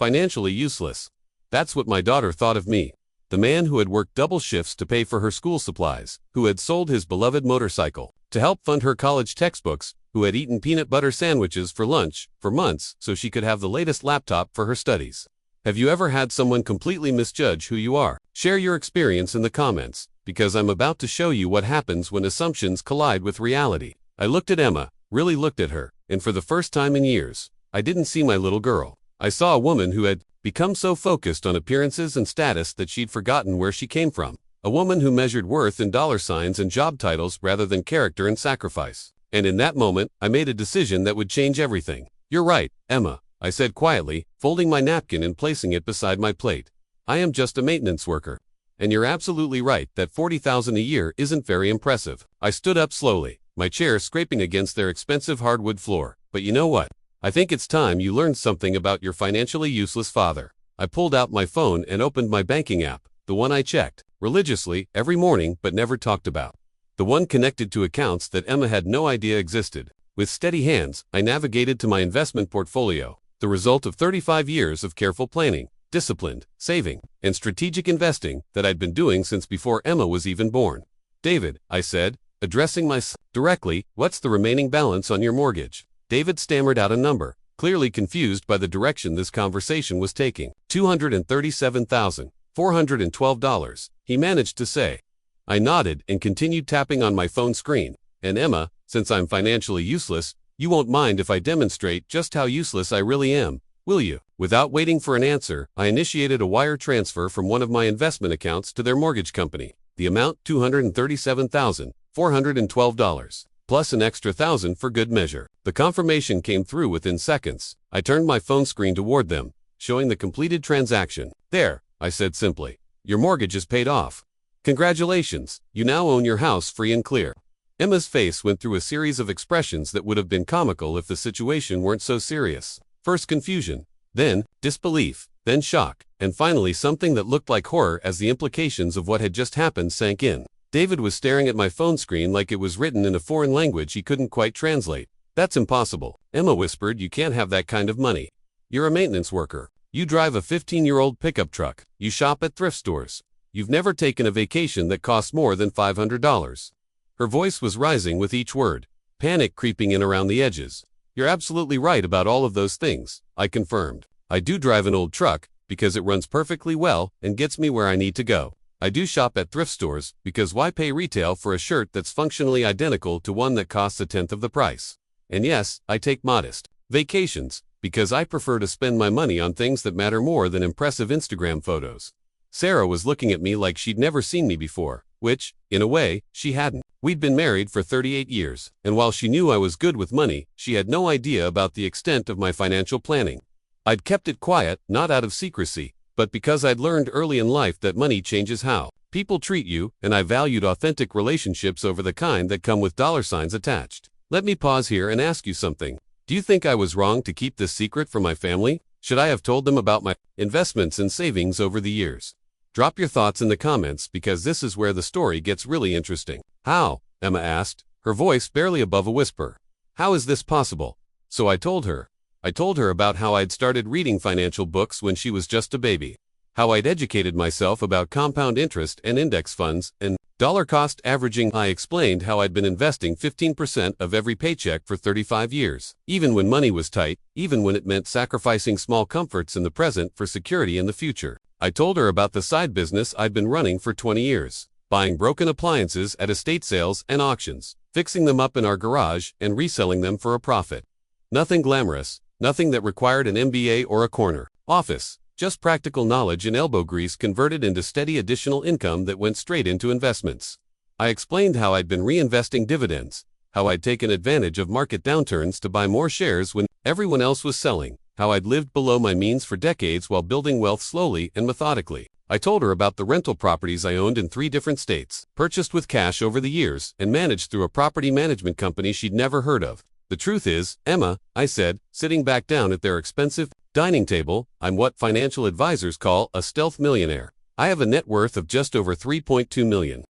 financially useless. That's what my daughter thought of me. The man who had worked double shifts to pay for her school supplies, who had sold his beloved motorcycle to help fund her college textbooks, who had eaten peanut butter sandwiches for lunch for months so she could have the latest laptop for her studies. Have you ever had someone completely misjudge who you are? Share your experience in the comments, because I'm about to show you what happens when assumptions collide with reality. I looked at Emma, really looked at her, and for the first time in years, I didn't see my little girl. I saw a woman who had become so focused on appearances and status that she'd forgotten where she came from. A woman who measured worth in dollar signs and job titles rather than character and sacrifice. And in that moment, I made a decision that would change everything. You're right, Emma, I said quietly, folding my napkin and placing it beside my plate. I am just a maintenance worker. And you're absolutely right that $40,000 a year isn't very impressive. I stood up slowly, my chair scraping against their expensive hardwood floor. But you know what? I think it's time you learned something about your financially useless father. I pulled out my phone and opened my banking app, the one I checked religiously every morning but never talked about. The one connected to accounts that Emma had no idea existed. With steady hands, I navigated to my investment portfolio, the result of 35 years of careful planning, disciplined saving, and strategic investing that I'd been doing since before Emma was even born. David, I said, addressing my son directly, what's the remaining balance on your mortgage? David stammered out a number, clearly confused by the direction this conversation was taking. $237,412, he managed to say. I nodded and continued tapping on my phone screen. And Emma, since I'm financially useless, you won't mind if I demonstrate just how useless I really am, will you? Without waiting for an answer, I initiated a wire transfer from one of my investment accounts to their mortgage company. The amount $237,412. Plus an extra $1,000 for good measure. The confirmation came through within seconds. I turned my phone screen toward them, showing the completed transaction. There, I said simply. Your mortgage is paid off. Congratulations, you now own your house free and clear. Emma's face went through a series of expressions that would have been comical if the situation weren't so serious. First confusion, then disbelief, then shock, and finally something that looked like horror as the implications of what had just happened sank in. David was staring at my phone screen like it was written in a foreign language he couldn't quite translate. That's impossible, Emma whispered. You can't have that kind of money. You're a maintenance worker. You drive a 15-year-old pickup truck. You shop at thrift stores. You've never taken a vacation that costs more than $500. Her voice was rising with each word, panic creeping in around the edges. You're absolutely right about all of those things, I confirmed. I do drive an old truck because it runs perfectly well and gets me where I need to go. I do shop at thrift stores because why pay retail for a shirt that's functionally identical to one that costs a tenth of the price? And yes, I take modest vacations because I prefer to spend my money on things that matter more than impressive Instagram photos. Sarah was looking at me like she'd never seen me before, which, in a way, she hadn't. We'd been married for 38 years, and while she knew I was good with money, she had no idea about the extent of my financial planning. I'd kept it quiet, not out of secrecy, but because I'd learned early in life that money changes how people treat you, and I valued authentic relationships over the kind that come with dollar signs attached. Let me pause here and ask you something. Do you think I was wrong to keep this secret from my family? Should I have told them about my investments and savings over the years? Drop your thoughts in the comments because this is where the story gets really interesting. How? Emma asked, her voice barely above a whisper. How is this possible? So I told her. I told her about how I'd started reading financial books when she was just a baby, how I'd educated myself about compound interest and index funds and dollar cost averaging. I explained how I'd been investing 15% of every paycheck for 35 years, even when money was tight, even when it meant sacrificing small comforts in the present for security in the future. I told her about the side business I'd been running for 20 years, buying broken appliances at estate sales and auctions, fixing them up in our garage and reselling them for a profit. Nothing glamorous. Nothing that required an MBA or a corner office, just practical knowledge and elbow grease converted into steady additional income that went straight into investments. I explained how I'd been reinvesting dividends, how I'd taken advantage of market downturns to buy more shares when everyone else was selling, how I'd lived below my means for decades while building wealth slowly and methodically. I told her about the rental properties I owned in 3 different states, purchased with cash over the years and managed through a property management company she'd never heard of. The truth is, Emma, I said, sitting back down at their expensive dining table, I'm what financial advisors call a stealth millionaire. I have a net worth of just over $3.2 million.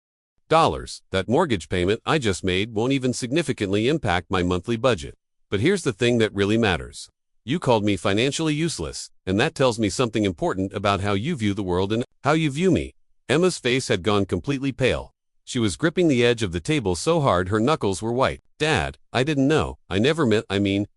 That mortgage payment I just made won't even significantly impact my monthly budget. But here's the thing that really matters. You called me financially useless, and that tells me something important about how you view the world and how you view me." Emma's face had gone completely pale. She was gripping the edge of the table so hard her knuckles were white. "Dad, I didn't know. I never meant,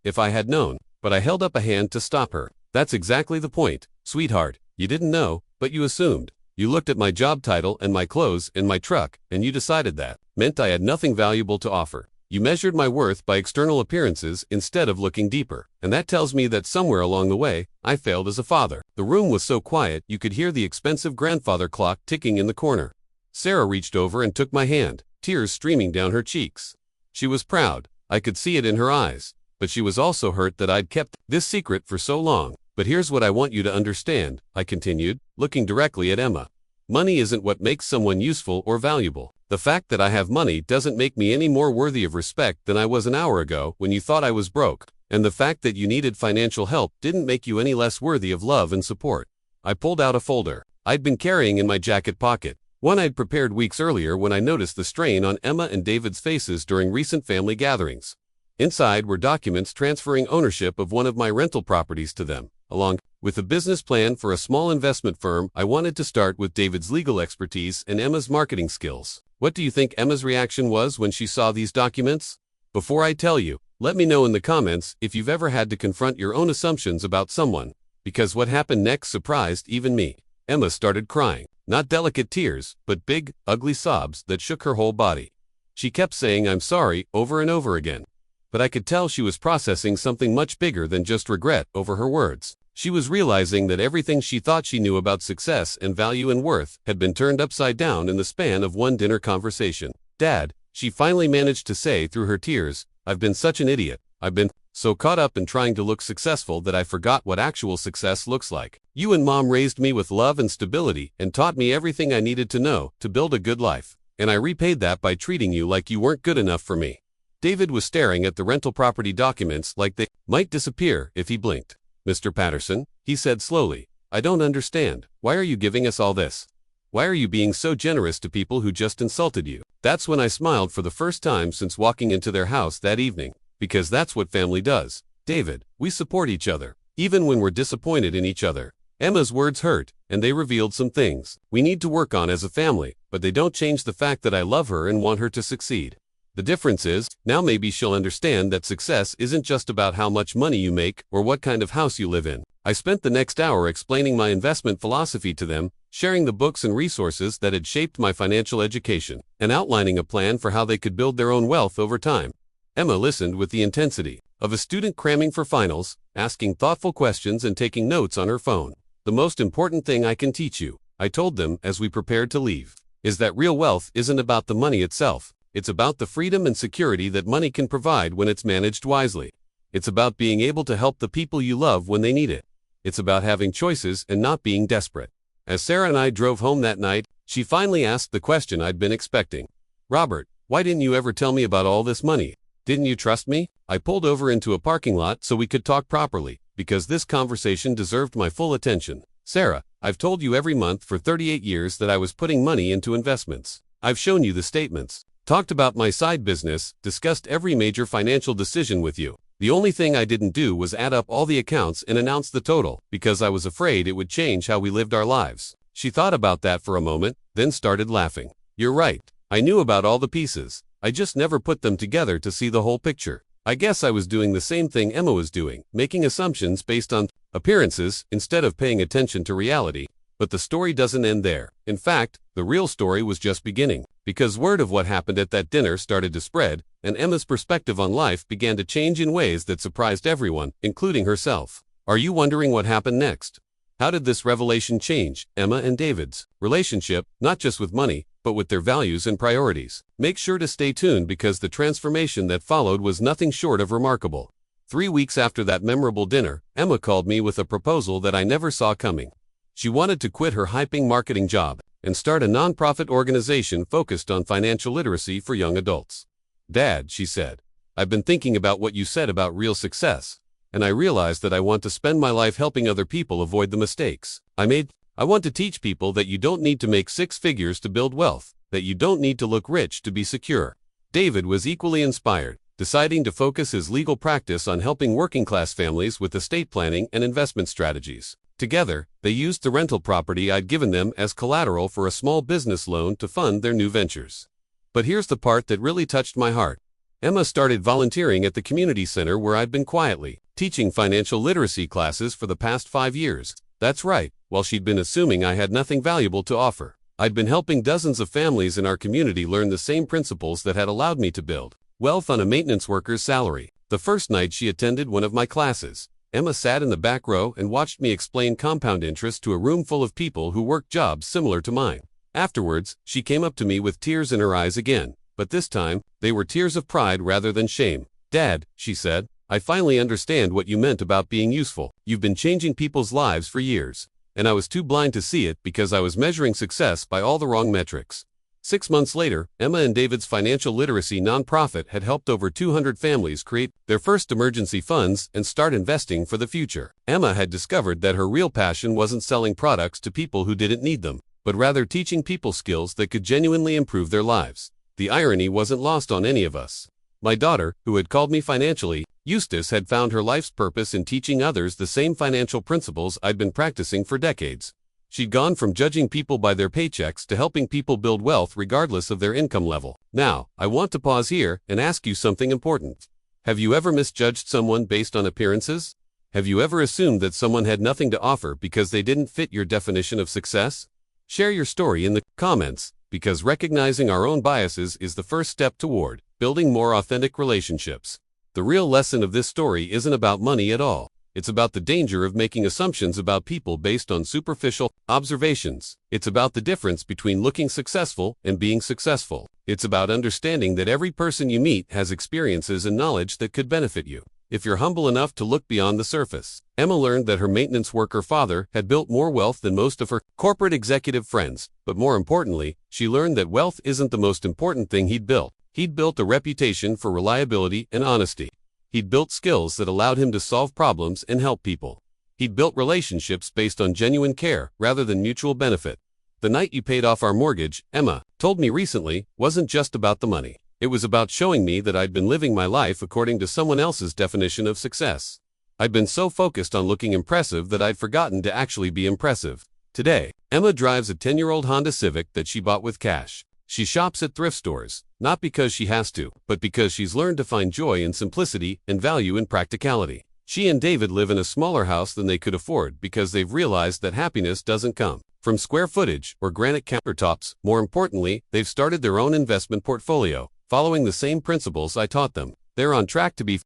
if I had known." But I held up a hand to stop her. "That's exactly the point, sweetheart. You didn't know, but you assumed. You looked at my job title and my clothes and my truck, and you decided that meant I had nothing valuable to offer. You measured my worth by external appearances instead of looking deeper. And that tells me that somewhere along the way, I failed as a father." The room was so quiet you could hear the expensive grandfather clock ticking in the corner. Sarah reached over and took my hand, tears streaming down her cheeks. She was proud. I could see it in her eyes. But she was also hurt that I'd kept this secret for so long. "But here's what I want you to understand," I continued, looking directly at Emma. "Money isn't what makes someone useful or valuable. The fact that I have money doesn't make me any more worthy of respect than I was an hour ago when you thought I was broke. And the fact that you needed financial help didn't make you any less worthy of love and support." I pulled out a folder I'd been carrying in my jacket pocket, one I'd prepared weeks earlier when I noticed the strain on Emma and David's faces during recent family gatherings. Inside were documents transferring ownership of one of my rental properties to them, along with a business plan for a small investment firm I wanted to start with David's legal expertise and Emma's marketing skills. What do you think Emma's reaction was when she saw these documents? Before I tell you, let me know in the comments if you've ever had to confront your own assumptions about someone, because what happened next surprised even me. Emma started crying, not delicate tears, but big, ugly sobs that shook her whole body. She kept saying "I'm sorry" over and over again. But I could tell she was processing something much bigger than just regret over her words. She was realizing that everything she thought she knew about success and value and worth had been turned upside down in the span of one dinner conversation. "Dad," she finally managed to say through her tears, "I've been such an idiot. I've been so caught up in trying to look successful that I forgot what actual success looks like. You and Mom raised me with love and stability and taught me everything I needed to know to build a good life. And I repaid that by treating you like you weren't good enough for me." David was staring at the rental property documents like they might disappear if he blinked. "Mr. Patterson," he said slowly, "I don't understand. Why are you giving us all this? Why are you being so generous to people who just insulted you?" That's when I smiled for the first time since walking into their house that evening. Because that's what family does. "David, we support each other, even when we're disappointed in each other." Emma's words hurt, and they revealed some things we need to work on as a family, but they don't change the fact that I love her and want her to succeed. The difference is, now maybe she'll understand that success isn't just about how much money you make or what kind of house you live in. I spent the next hour explaining my investment philosophy to them, sharing the books and resources that had shaped my financial education, and outlining a plan for how they could build their own wealth over time. Emma listened with the intensity of a student cramming for finals, asking thoughtful questions and taking notes on her phone. "The most important thing I can teach you," I told them as we prepared to leave, "is that real wealth isn't about the money itself. It's about the freedom and security that money can provide when it's managed wisely. It's about being able to help the people you love when they need it. It's about having choices and not being desperate." As Sarah and I drove home that night, she finally asked the question I'd been expecting. "Robert, why didn't you ever tell me about all this money? Didn't you trust me?" I pulled over into a parking lot so we could talk properly, because this conversation deserved my full attention. "Sarah, I've told you every month for 38 years that I was putting money into investments. I've shown you the statements, talked about my side business, discussed every major financial decision with you. The only thing I didn't do was add up all the accounts and announce the total, because I was afraid it would change how we lived our lives." She thought about that for a moment, then started laughing. "You're right. I knew about all the pieces. I just never put them together to see the whole picture. I guess I was doing the same thing Emma was doing, making assumptions based on appearances instead of paying attention to reality. But the story doesn't end there. In fact, the real story was just beginning, because word of what happened at that dinner started to spread, and Emma's perspective on life began to change in ways that surprised everyone, including herself. Are you wondering what happened next? How did this revelation change Emma and David's relationship, not just with money, but with their values and priorities? Make sure to stay tuned because the transformation that followed was nothing short of remarkable. 3 weeks after that memorable dinner, Emma called me with a proposal that I never saw coming. She wanted to quit her hyping marketing job and start a nonprofit organization focused on financial literacy for young adults. "Dad," she said, "I've been thinking about what you said about real success, and I realized that I want to spend my life helping other people avoid the mistakes I made. I want to teach people that you don't need to make 6 figures to build wealth, that you don't need to look rich to be secure." David was equally inspired. deciding to focus his legal practice on helping working-class families with estate planning and investment strategies. Together, they used the rental property I'd given them as collateral for a small business loan to fund their new ventures. But here's the part that really touched my heart. Emma started volunteering at the community center where I'd been quietly teaching financial literacy classes for the past 5 years. That's right, while she'd been assuming I had nothing valuable to offer. I'd been helping dozens of families in our community learn the same principles that had allowed me to build wealth on a maintenance worker's salary. The first night she attended one of my classes, Emma sat in the back row and watched me explain compound interest to a room full of people who worked jobs similar to mine. Afterwards, she came up to me with tears in her eyes again, but this time, they were tears of pride rather than shame. "Dad," she said, "I finally understand what you meant about being useful. You've been changing people's lives for years. And I was too blind to see it because I was measuring success by all the wrong metrics." 6 months later, Emma and David's financial literacy nonprofit had helped over 200 families create their first emergency funds and start investing for the future. Emma had discovered that her real passion wasn't selling products to people who didn't need them, but rather teaching people skills that could genuinely improve their lives. The irony wasn't lost on any of us. My daughter, who had called me financially, Eustace, had found her life's purpose in teaching others the same financial principles I'd been practicing for decades. She'd gone from judging people by their paychecks to helping people build wealth regardless of their income level. Now, I want to pause here and ask you something important. Have you ever misjudged someone based on appearances? Have you ever assumed that someone had nothing to offer because they didn't fit your definition of success? Share your story in the comments, because recognizing our own biases is the first step toward building more authentic relationships. The real lesson of this story isn't about money at all. It's about the danger of making assumptions about people based on superficial observations. It's about the difference between looking successful and being successful. It's about understanding that every person you meet has experiences and knowledge that could benefit you, if you're humble enough to look beyond the surface. Emma learned that her maintenance worker father had built more wealth than most of her corporate executive friends, but more importantly, she learned that wealth isn't the most important thing he'd built. He'd built a reputation for reliability and honesty. He'd built skills that allowed him to solve problems and help people. He'd built relationships based on genuine care rather than mutual benefit. "The night you paid off our mortgage," Emma told me recently, "wasn't just about the money. It was about showing me that I'd been living my life according to someone else's definition of success. I'd been so focused on looking impressive that I'd forgotten to actually be impressive." Today, Emma drives a 10-year-old Honda Civic that she bought with cash. She shops at thrift stores, not because she has to, but because she's learned to find joy in simplicity and value in practicality. She and David live in a smaller house than they could afford because they've realized that happiness doesn't come from square footage or granite countertops. More importantly, they've started their own investment portfolio, following the same principles I taught them. They're on track to be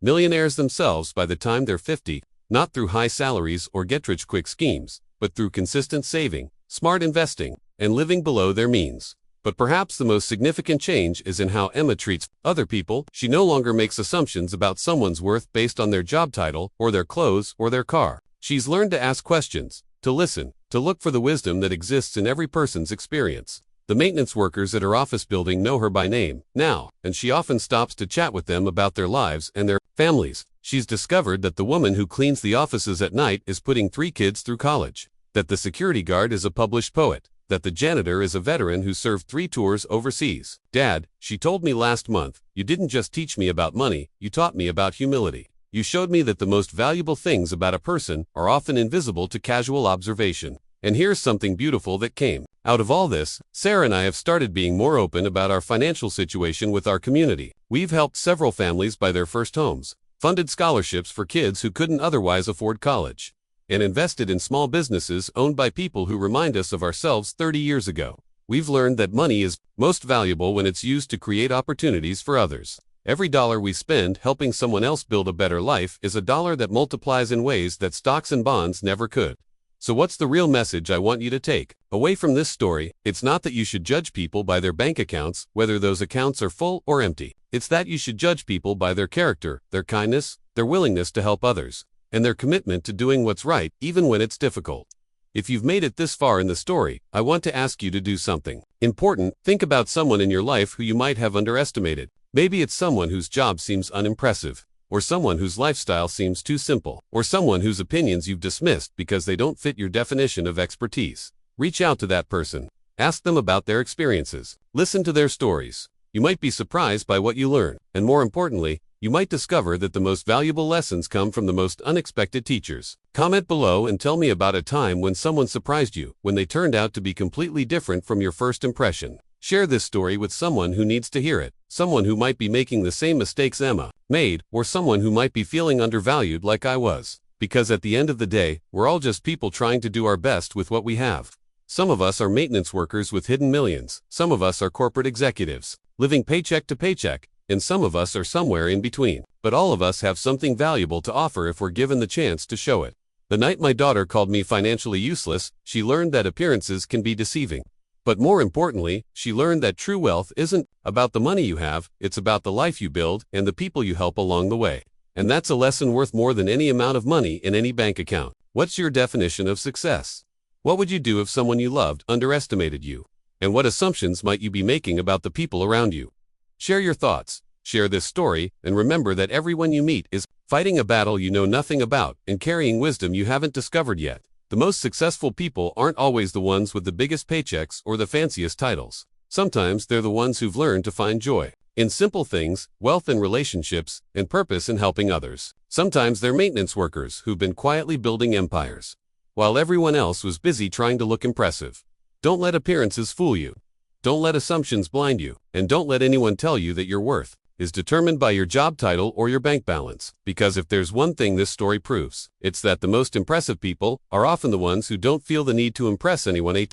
millionaires themselves by the time they're 50, not through high salaries or get-rich-quick schemes, but through consistent saving, smart investing, and living below their means. But perhaps the most significant change is in how Emma treats other people. She no longer makes assumptions about someone's worth based on their job title or their clothes or their car. She's learned to ask questions, to listen, to look for the wisdom that exists in every person's experience. The maintenance workers at her office building know her by name now, and she often stops to chat with them about their lives and their families. She's discovered that the woman who cleans the offices at night is putting 3 kids through college, that the security guard is a published poet, that the janitor is a veteran who served 3 tours overseas. "Dad," she told me last month, "you didn't just teach me about money, you taught me about humility. You showed me that the most valuable things about a person are often invisible to casual observation." And here's something beautiful that came out of all this. Sarah and I have started being more open about our financial situation with our community. We've helped several families buy their first homes, funded scholarships for kids who couldn't otherwise afford college, and invested in small businesses owned by people who remind us of ourselves 30 years ago. We've learned that money is most valuable when it's used to create opportunities for others. Every dollar we spend helping someone else build a better life is a dollar that multiplies in ways that stocks and bonds never could. So what's the real message I want you to take away from this story? It's not that you should judge people by their bank accounts, whether those accounts are full or empty. It's that you should judge people by their character, their kindness, their willingness to help others, and their commitment to doing what's right, even when it's difficult. If you've made it this far in the story, I want to ask you to do something important. Think about someone in your life who you might have underestimated. Maybe it's someone whose job seems unimpressive, or someone whose lifestyle seems too simple, or someone whose opinions you've dismissed because they don't fit your definition of expertise. Reach out to that person. Ask them about their experiences. Listen to their stories. You might be surprised by what you learn, and more importantly, you might discover that the most valuable lessons come from the most unexpected teachers. Comment below and tell me about a time when someone surprised you, when they turned out to be completely different from your first impression. Share this story with someone who needs to hear it, someone who might be making the same mistakes Emma made, or someone who might be feeling undervalued like I was. Because at the end of the day, we're all just people trying to do our best with what we have. Some of us are maintenance workers with hidden millions, some of us are corporate executives, living paycheck to paycheck, and some of us are somewhere in between. But all of us have something valuable to offer if we're given the chance to show it. The night my daughter called me financially useless, she learned that appearances can be deceiving. But more importantly, she learned that true wealth isn't about the money you have, it's about the life you build and the people you help along the way. And that's a lesson worth more than any amount of money in any bank account. What's your definition of success? What would you do if someone you loved underestimated you? And what assumptions might you be making about the people around you? Share your thoughts, share this story, and remember that everyone you meet is fighting a battle you know nothing about and carrying wisdom you haven't discovered yet. The most successful people aren't always the ones with the biggest paychecks or the fanciest titles. Sometimes they're the ones who've learned to find joy in simple things, wealth in relationships, and purpose in helping others. Sometimes they're maintenance workers who've been quietly building empires, while everyone else was busy trying to look impressive. Don't let appearances fool you. Don't let assumptions blind you, and don't let anyone tell you that your worth is determined by your job title or your bank balance. Because if there's one thing this story proves, it's that the most impressive people are often the ones who don't feel the need to impress anyone.